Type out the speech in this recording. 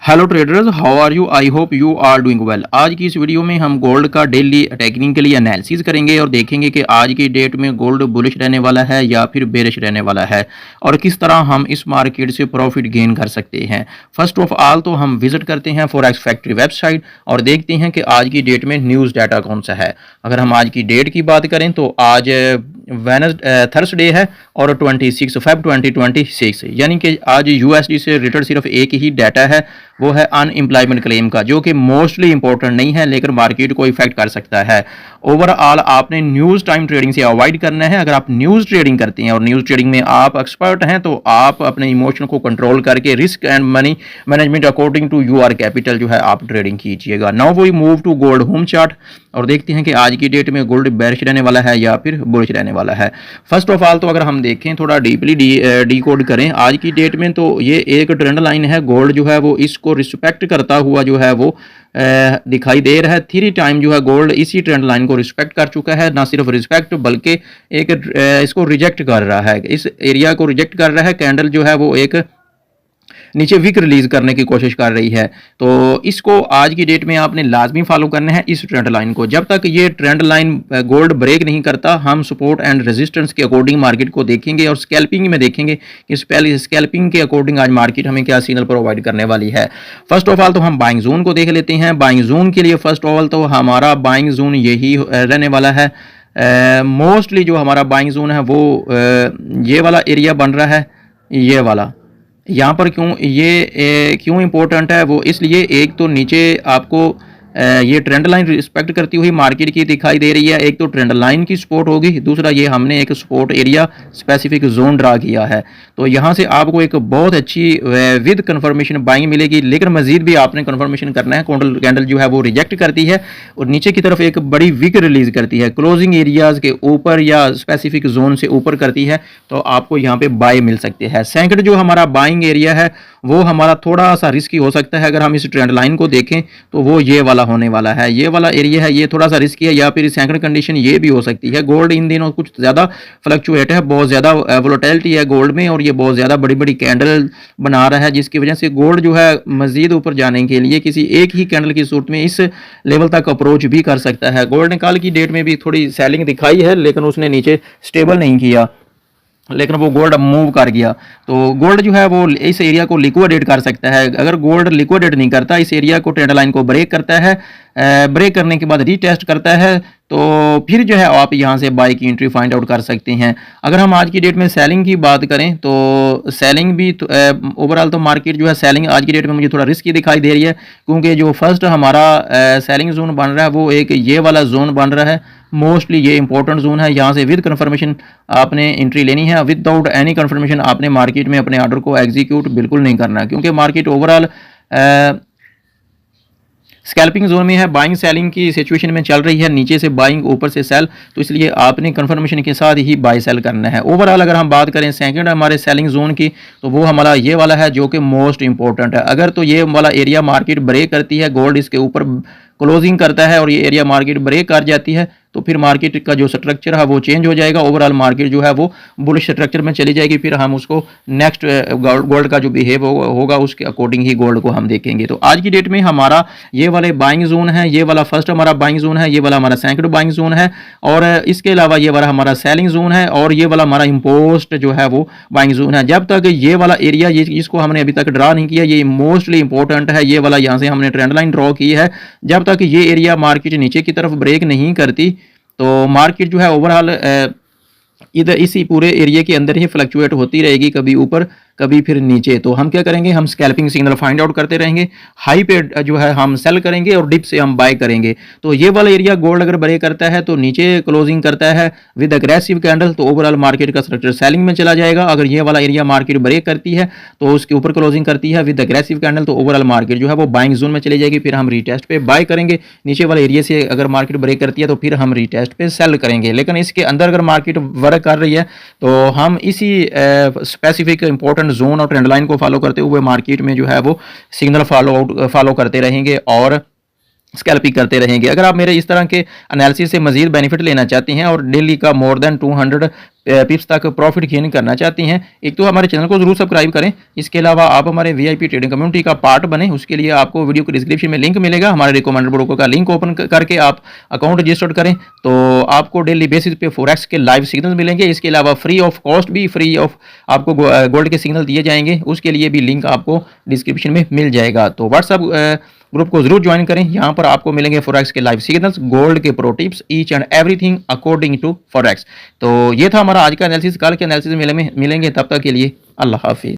Hello traders, how are you? I hope you are doing well. आज की इस video में हम गोल्ड का डेली टेक्निकली एनालिसिस करेंगे और देखेंगे कि आज की डेट में गोल्ड बुलिश रहने वाला है या फिर बेरिश रहने वाला है और किस तरह हम इस मार्केट से प्रॉफिट गेन कर सकते हैं। फर्स्ट ऑफ ऑल तो हम विजिट करते हैं फॉरेक्स फैक्ट्री वेबसाइट और देखते हैं कि आज की डेट में न्यूज़ डाटा कौन सा है। अगर हम आज की डेट की बात करें तो आज थर्सडे है और 26 फेब 2026, यानी कि आज यूएसडी से रिलेटेड सिर्फ एक ही डाटा है, वो है अनएम्प्लॉयमेंट क्लेम का, जो कि मोस्टली इंपॉर्टेंट नहीं है लेकिन मार्केट को इफेक्ट कर सकता है। ओवरऑल आपने न्यूज़ टाइम ट्रेडिंग से अवॉइड करना है। अगर आप न्यूज़ ट्रेडिंग करते हैं और न्यूज़ ट्रेडिंग में आप एक्सपर्ट हैं तो आप अपने इमोशन को कंट्रोल करके risk and money management according to your capital जो है आप ट्रेडिंग कीजिएगा। Now we move to gold home chart और देखते हैं कि आज की डेट में गोल्ड बेरिश रहने वाला है या फिर बुलिश रहने वाला है। फर्स्ट ऑफ ऑल तो अगर हम देखें थोड़ा डीपली डी कोड करें आज की डेट में, तो ये एक ट्रेंड लाइन है। गोल्ड जो है वो इसको रिस्पेक्ट करता हुआ जो है वो दिखाई दे रहा है। 3 टाइम जो है गोल्ड इसी ट्रेंड लाइन को रिस्पेक्ट कर चुका है, ना सिर्फ रिस्पेक्ट बल्कि एक इसको रिजेक्ट कर रहा है, इस एरिया को रिजेक्ट कर रहा है। कैंडल जो है वो एक नीचे विक रिलीज करने की कोशिश कर रही है, तो इसको आज की डेट में आपने लाजमी फॉलो करना है इस ट्रेंड लाइन को। जब तक ये ट्रेंड लाइन गोल्ड ब्रेक नहीं करता हम सपोर्ट एंड रेजिस्टेंस के अकॉर्डिंग मार्केट को देखेंगे और स्कैल्पिंग में देखेंगे कि स्कैल्पिंग के अकॉर्डिंग आज मार्केट हमें क्या सिग्नल प्रोवाइड करने वाली है। फर्स्ट ऑफ ऑल तो हम बाइंग जोन को देख लेते हैं। बाइंग जोन के लिए फर्स्ट ऑफ ऑल तो हमारा बाइंग जोन यही रहने वाला है। मोस्टली जो हमारा बाइंग जोन है वो ये वाला एरिया बन रहा है, ये वाला। यहाँ पर क्यों इम्पोर्टेंट है वो इसलिए, एक तो नीचे आपको ये ट्रेंड लाइन रिस्पेक्ट करती हुई मार्केट की दिखाई दे रही है, एक तो ट्रेंड लाइन की सपोर्ट होगी, दूसरा ये हमने एक support area specific zone draw किया है। तो यहाँ से आपको एक बहुत अच्छी विद कंफर्मेशन बाइंग मिलेगी, लेकिन मजीद भी आपने कंफर्मेशन करना है। कैंडल जो है वो रिजेक्ट करती है और नीचे की तरफ एक बड़ी विक रिलीज करती है, क्लोजिंग एरियाज के ऊपर या स्पेसिफिक जोन से ऊपर करती है, तो आपको यहाँ पे बाय मिल सकते हैं। सेकंड जो हमारा बाइंग एरिया है वो हमारा थोड़ा सा रिस्की हो सकता है। अगर हम इस ट्रेंड लाइन को देखें तो वो ये वाला होने वाला है, ये वाला एरिया है, ये थोड़ा सा रिस्की है, या फिर सेकंड कंडीशन ये भी हो सकती है। गोल्ड इन दिनों कुछ ज़्यादा फ्लक्चुएट है, बहुत ज़्यादा वोलेटिलिटी है गोल्ड में और ये बहुत ज़्यादा बड़ी बड़ी कैंडल बना रहा है, जिसकी वजह से गोल्ड जो है मजीद ऊपर जाने के लिए किसी एक ही कैंडल की सूरत में इस लेवल तक अप्रोच भी कर सकता है। गोल्ड ने कल की डेट में भी थोड़ी सेलिंग दिखाई है लेकिन उसने नीचे स्टेबल नहीं किया, लेकिन वो गोल्ड मूव कर गया। तो गोल्ड जो है वो इस एरिया को लिक्विडेट कर सकता है। अगर गोल्ड लिक्विडेट नहीं करता, इस एरिया को ट्रेंड लाइन को ब्रेक करता है, ब्रेक करने के बाद रीटेस्ट करता है, तो फिर जो है आप यहाँ से बाई की एंट्री फाइंड आउट कर सकते हैं। अगर हम आज की डेट में सेलिंग की बात करें तो सेलिंग भी ओवरऑल तो मार्केट जो है सेलिंग आज की डेट में मुझे थोड़ा रिस्की दिखाई दे रही है, क्योंकि जो फर्स्ट हमारा सेलिंग जोन बन रहा है वो एक ये वाला जोन बन रहा है। मोस्टली ये इंपॉर्टेंट जोन है, यहाँ से विद कन्फर्मेशन आपने एंट्री लेनी है। विदाउट एनी कन्फर्मेशन आपने मार्केट में अपने ऑर्डर को एग्जीक्यूट बिल्कुल नहीं करना, क्योंकि मार्केट ओवरऑल स्कैल्पिंग जोन में है, बाइंग सेलिंग की सिचुएशन में चल रही है, नीचे से बाइंग ऊपर से सेल, तो इसलिए आपने कंफर्मेशन के साथ ही बाय सेल करना है। ओवरऑल अगर हम बात करें सेकंड हमारे सेलिंग जोन की, तो वो हमारा ये वाला है जो कि मोस्ट इंपॉर्टेंट है। अगर तो ये वाला एरिया मार्केट ब्रेक करती है, गोल्ड इसके ऊपर क्लोजिंग करता है और ये एरिया मार्केट ब्रेक कर जाती है, तो फिर मार्केट का जो स्ट्रक्चर है वो चेंज हो जाएगा। ओवरऑल मार्केट जो है वो बुलिश स्ट्रक्चर में चली जाएगी, फिर हम उसको नेक्स्ट गोल्ड का जो बिहेव होगा उसके अकॉर्डिंग ही गोल्ड को हम देखेंगे। तो आज की डेट में हमारा ये वाले बाइंग जोन है, ये वाला फर्स्ट हमारा बाइंग जोन है, ये वाला हमारा सेकंड बाइंग जोन है, और इसके अलावा ये वाला हमारा सेलिंग जोन है और ये वाला हमारा इम्पोस्ट जो है वो बाइंग जोन है। जब तक ये वाला एरिया इसको हमने अभी तक ड्रा नहीं किया, ये मोस्टली इंपॉर्टेंट है, ये वाला यहाँ से हमने ट्रेंड लाइन ड्रॉ की है, जब तक ये एरिया मार्केट नीचे की तरफ ब्रेक नहीं करती तो मार्केट जो है ओवरऑल इधर इसी पूरे एरिया के अंदर ही फ्लक्चुएट होती रहेगी, कभी ऊपर कभी फिर नीचे। तो हम क्या करेंगे, हम स्कैल्पिंग सिग्नल फाइंड आउट करते रहेंगे, हाई पे जो है हम सेल करेंगे और डिप से हम बाय करेंगे। तो ये वाला एरिया गोल्ड अगर ब्रेक करता है तो नीचे क्लोजिंग करता है विद अग्रेसिव कैंडल, तो ओवरऑल मार्केट का स्ट्रक्चर सेलिंग में चला जाएगा। अगर ये वाला एरिया मार्केट ब्रेक करती है तो उसके ऊपर क्लोजिंग करती है विद अग्रेसिव कैंडल, तो ओवरऑल मार्केट जो है वो बाइंग जोन में चली जाएगी, फिर हम रीटेस्ट पे बाय करेंगे। नीचे वाले एरिया से अगर मार्केट ब्रेक करती है तो फिर हम रीटेस्ट पे सेल करेंगे। लेकिन इसके अंदर अगर मार्केट वर्क कर रही है तो हम इसी स्पेसिफिक इंपॉर्टेंट जोन और ट्रेंड लाइन को फॉलो करते हुए मार्केट में जो है वो सिग्नल फॉलो करते रहेंगे और स्कैल्पिंग करते रहेंगे। अगर आप मेरे इस तरह के एनालिसिस से मजीद बेनिफिट लेना चाहते हैं और डेली का मोर देन 200 पिप्स तक प्रॉफिट गेन करना चाहती हैं, एक तो हमारे चैनल को जरूर सब्सक्राइब करें। इसके अलावा आप हमारे वीआईपी ट्रेडिंग कम्युनिटी का पार्ट बने, उसके लिए आपको वीडियो के डिस्क्रिप्शन में लिंक मिलेगा, हमारे रिकमेंडेड ब्रोकर का लिंक ओपन करके आप अकाउंट रजिस्टर्ड करें तो आपको डेली बेसिस पे फॉरेक्स के लाइव सिग्नल मिलेंगे। इसके अलावा फ्री ऑफ कॉस्ट भी फ्री ऑफ आपको गोल्ड के सिग्नल दिए जाएंगे, उसके लिए भी लिंक आपको डिस्क्रिप्शन में मिल जाएगा। तो व्हाट्सअप ग्रुप को जरूर ज्वाइन करें, यहाँ पर आपको मिलेंगे फॉरेक्स के लाइव सिग्नल्स, गोल्ड के pro tips, each and everything according to forex. तो ये था हमारा आज का एनालिसिस, कल के एनालिसिस मिलेंगे, तब तक के लिए अल्लाह हाफिज।